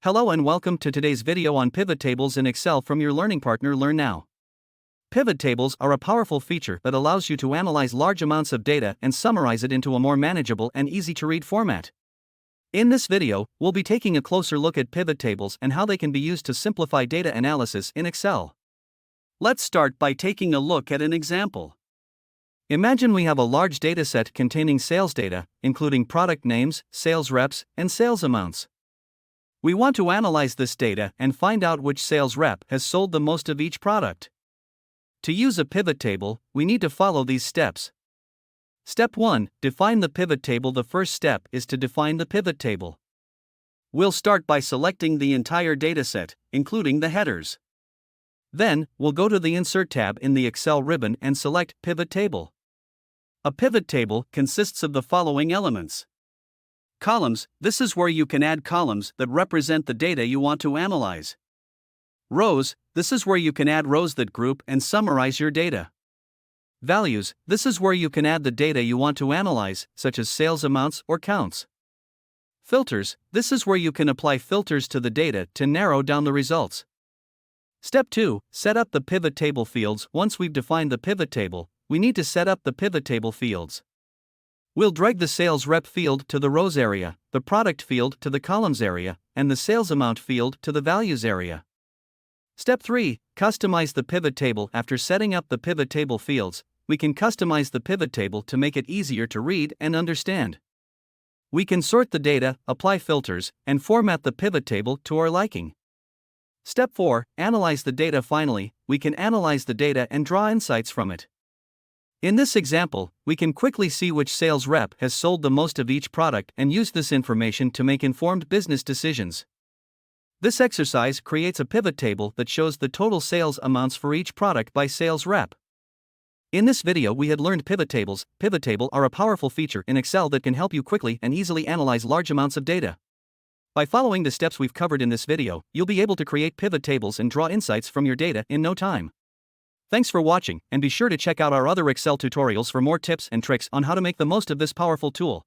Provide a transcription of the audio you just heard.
Hello and welcome to today's video on pivot tables in Excel from your learning partner Learn Now. Pivot tables are a powerful feature that allows you to analyze large amounts of data and summarize it into a more manageable and easy-to-read format. In this video, we'll be taking a closer look at pivot tables and how they can be used to simplify data analysis in Excel. Let's start by taking a look at an example. Imagine we have a large dataset containing sales data, including product names, sales reps, and sales amounts. We want to analyze this data and find out which sales rep has sold the most of each product. To use a pivot table, we need to follow these steps. Step 1. Define the pivot table. The first step is to define the pivot table. We'll start by selecting the entire dataset, including the headers. Then, we'll go to the Insert tab in the Excel ribbon and select Pivot Table. A pivot table consists of the following elements. Columns, this is where you can add columns that represent the data you want to analyze. Rows, this is where you can add rows that group and summarize your data. Values, this is where you can add the data you want to analyze, such as sales amounts or counts. Filters, this is where you can apply filters to the data to narrow down the results. Step 2. Set up the pivot table fields. Once we've defined the pivot table, we need to set up the pivot table fields. We'll drag the sales rep field to the rows area, the product field to the columns area, and the sales amount field to the values area. Step 3. Customize the pivot table. After setting up the pivot table fields, we can customize the pivot table to make it easier to read and understand. We can sort the data, apply filters, and format the pivot table to our liking. Step 4. Analyze the data. Finally, we can analyze the data and draw insights from it. In this example, we can quickly see which sales rep has sold the most of each product and use this information to make informed business decisions. This exercise creates a pivot table that shows the total sales amounts for each product by sales rep. In this video, we had learned pivot tables. Pivot table are a powerful feature in Excel that can help you quickly and easily analyze large amounts of data. By following the steps we've covered in this video, you'll be able to create pivot tables and draw insights from your data in no time. Thanks for watching, and be sure to check out our other Excel tutorials for more tips and tricks on how to make the most of this powerful tool.